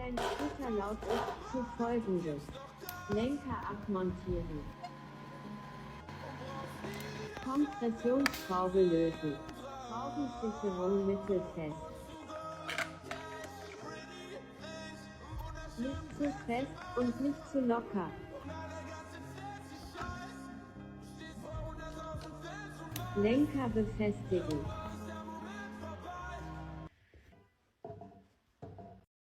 Dein Twitter-Laut ist zu folgendes. Lenker abmontieren. Kompressionsschraube lösen. Schraubensicherung mittelfest. Nicht zu fest und nicht zu locker. Lenker befestigen.